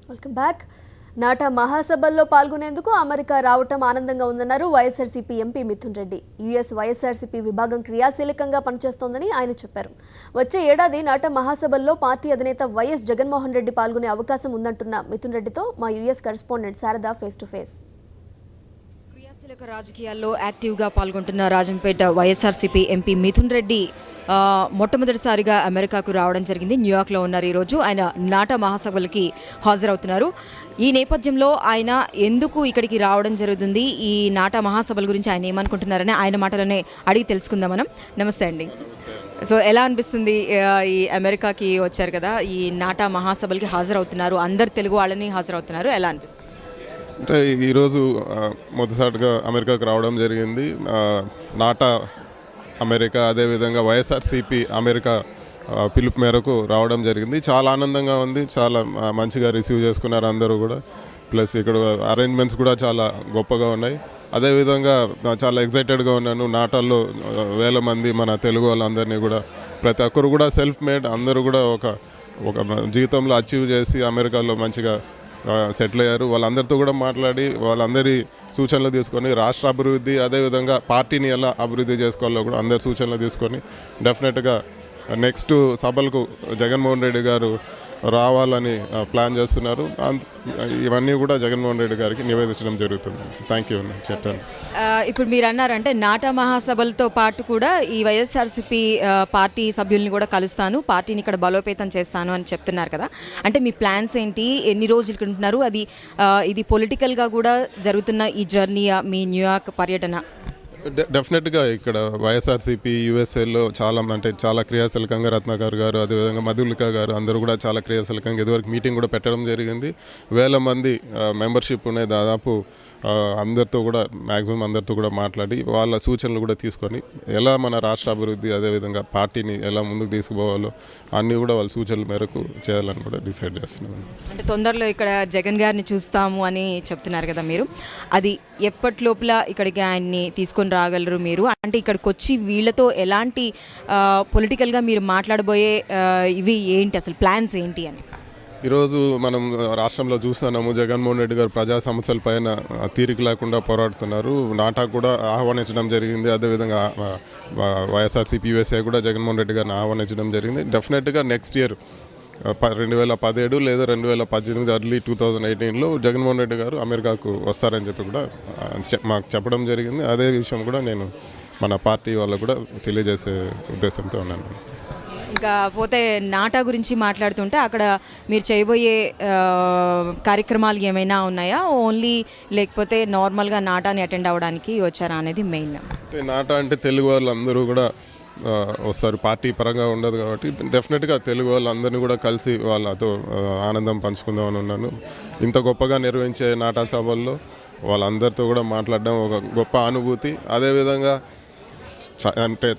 Welcome back. నాటా మహాసభల్లో పాల్గొనేందుకు America రావటం ఆనందంగా ఉందన్నారు వైఎస్ఆర్సీపీ ఎంపీ మిథున్ రెడ్డి. యుఎస్ వైఎస్ఆర్సీపీ విభాగం క్రియాశీలకంగా పనిచేస్తోందని ఆయన చెప్పారు. వచ్చే ఏడాది నాటా మహాసభల్లో పార్టీ అధినేత వైఎస్ జగన్మోహన్ రెడ్డి పాల్గొనే అవకాశం ఉందంటున్న మిథున్ రెడ్డితో మా US correspondent Sharada face to face. క్రియాశీలక రాజకీయాల్లో యాక్టివ్గా పాల్గొంటున్న రాజంపేట వైఎస్ఆర్సీపీ ఎంపీ మిథున్ రెడ్డి మొట్టమొదటిసారిగా అమెరికాకు రావడం జరిగింది. న్యూయార్క్లో ఉన్నారు. ఈరోజు ఆయన నాటా మహాసభలకి హాజరవుతున్నారు. ఈ నేపథ్యంలో ఆయన ఎందుకు ఇక్కడికి రావడం జరుగుతుంది, ఈ నాటా మహాసభల గురించి ఆయన ఏమనుకుంటున్నారని ఆయన మాటలోనే అడిగి తెలుసుకుందాం మనం. నమస్తే అండి. సో ఎలా అనిపిస్తుంది, ఈ అమెరికాకి వచ్చారు కదా, ఈ నాటా మహాసభలకి హాజరవుతున్నారు, అందరు తెలుగు వాళ్ళని హాజరవుతున్నారు, ఎలా అనిపిస్తుంది? అంటే ఈరోజు మొదటిసారిగా అమెరికాకు రావడం జరిగింది. నాటా అమెరికా, అదేవిధంగా వైఎస్ఆర్సీపీ అమెరికా పిలుపు మేరకు రావడం జరిగింది. చాలా ఆనందంగా ఉంది. చాలా మంచిగా రిసీవ్ చేసుకున్నారు అందరూ కూడా. ప్లస్ ఇక్కడ అరేంజ్మెంట్స్ కూడా చాలా గొప్పగా ఉన్నాయి. అదేవిధంగా చాలా ఎక్సైటెడ్గా ఉన్నాను. నాటాల్లో వేల మంది మన తెలుగు వాళ్ళందరినీ కూడా, ప్రతి ఒక్కరు కూడా సెల్ఫ్ మేడ్, అందరూ కూడా ఒక జీవితంలో అచీవ్ చేసి అమెరికాలో మంచిగా సెటిల్ అయ్యారు. వాళ్ళందరితో కూడా మాట్లాడి వాళ్ళందరి సూచనలు తీసుకొని రాష్ట్ర అభివృద్ధి, అదేవిధంగా పార్టీని ఎలా అభివృద్ధి చేసుకోవాలో కూడా అందరి సూచనలు తీసుకొని డెఫినెట్గా నెక్స్ట్ సభలకు జగన్మోహన్ రెడ్డి గారు రావాలని ప్లాన్ చేస్తున్నారు. ఇవన్నీ కూడా జగన్మోహన్ రెడ్డి గారికి నివేదించడం జరుగుతుంది. థ్యాంక్ యూ అని చెప్పాను. ఇప్పుడు మీరు అన్నారంటే నాటా మహాసభలతో పాటు కూడా ఈ వైఎస్ఆర్సీపీ పార్టీ సభ్యుల్ని కూడా కలుస్తాను, పార్టీని ఇక్కడ బలోపేతం చేస్తాను అని చెప్తున్నారు కదా. అంటే మీ ప్లాన్స్ ఏంటి, ఎన్ని రోజులు ఉంటున్నారు, అది ఇది పొలిటికల్గా కూడా జరుగుతున్న ఈ జర్నీ, మీ న్యూయార్క్ పర్యటన? డెఫినెట్గా ఇక్కడ వైఎస్ఆర్సీపీ యూఎస్ఏలో చాలా క్రియాశీలకంగా రత్నాకర్ గారు, అదేవిధంగా మధులిక గారు అందరూ కూడా చాలా క్రియాశీలకంగా ఇదివరకు మీటింగ్ కూడా పెట్టడం జరిగింది. వేల మంది మెంబర్షిప్ ఉన్నాయి. దాదాపు అందరితో కూడా మ్యాక్సిమం అందరితో కూడా మాట్లాడి వాళ్ళ సూచనలు కూడా తీసుకొని ఎలా మన రాష్ట్ర అభివృద్ధి, అదేవిధంగా పార్టీని ఎలా ముందుకు తీసుకుపోవాలో అన్నీ కూడా వాళ్ళ సూచనల మేరకు చేయాలని కూడా డిసైడ్ చేస్తున్నాం. అంటే తొందరలో ఇక్కడ జగన్ గారిని చూస్తాము అని చెప్తున్నారు కదా మీరు, అది ఎప్పటి లోపల ఇక్కడికి ఆయన్ని తీసుకొని రాగలరు మీరు? అంటే ఇక్కడికి వచ్చి వీళ్ళతో ఎలాంటి పొలిటికల్గా మీరు మాట్లాడబోయే ఇవి ఏంటి, అసలు ప్లాన్స్ ఏంటి అని? ఈరోజు మనం రాష్ట్రంలో చూస్తున్నాము, జగన్మోహన్ రెడ్డి గారు ప్రజా సమస్యల పైన తీరిక లేకుండా పోరాడుతున్నారు. నాటా కూడా ఆహ్వానించడం జరిగింది. అదేవిధంగా వైఎస్ఆర్సీపీ యూఎస్ఏ కూడా జగన్మోహన్ రెడ్డి గారిని ఆహ్వానించడం జరిగింది. డెఫినెట్గా నెక్స్ట్ ఇయర్ 2017 లేదా 2018 అర్లీ 2018లో జగన్మోహన్ రెడ్డి గారు అమెరికాకు వస్తారని చెప్పి కూడా మాకు చెప్పడం జరిగింది. అదే విషయం కూడా నేను మన పార్టీ వాళ్ళకు కూడా తెలియజేసే ఉద్దేశంతో ఉన్నాను. ఇంకా పోతే నాటా గురించి మాట్లాడుతుంటే అక్కడ మీరు చేయబోయే కార్యక్రమాలు ఏమైనా ఉన్నాయా, ఓన్లీ లేకపోతే నార్మల్గా నాటాని అటెండ్ అవ్వడానికి వచ్చారా అనేది మెయిన్? నాటా అంటే తెలుగు వాళ్ళందరూ కూడా వస్తారు, పార్టీ పరంగా ఉండదు కాబట్టి డెఫినెట్గా తెలుగు వాళ్ళందరినీ కూడా కలిసి వాళ్ళతో ఆనందం పంచుకుందామని ఉన్నాను. ఇంత గొప్పగా నిర్వహించే నాటా సభల్లో వాళ్ళందరితో కూడా మాట్లాడడం ఒక గొప్ప అనుభూతి. అదేవిధంగా అంటే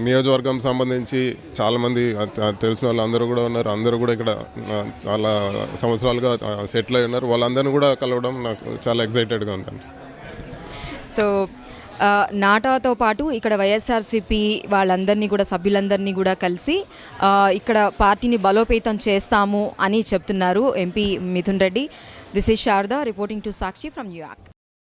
నియోజకవర్గం సంబంధించి చాలామంది తెలిసిన వాళ్ళు అందరూ కూడా ఉన్నారు. అందరూ కూడా ఇక్కడ చాలా సంవత్సరాలుగా సెటిల్ అయి ఉన్నారు. వాళ్ళందరినీ కూడా కలవడం నాకు చాలా ఎక్సైటెడ్గా ఉందండి. సో నాటాతో పాటు ఇక్కడ వైఎస్ఆర్సీపీ వాళ్ళందరినీ కూడా, సభ్యులందరినీ కూడా కలిసి ఇక్కడ పార్టీని బలోపేతం చేస్తాము అని చెప్తున్నారు MP Mithun Reddy. This is Sharada reporting to Sakshi from New York.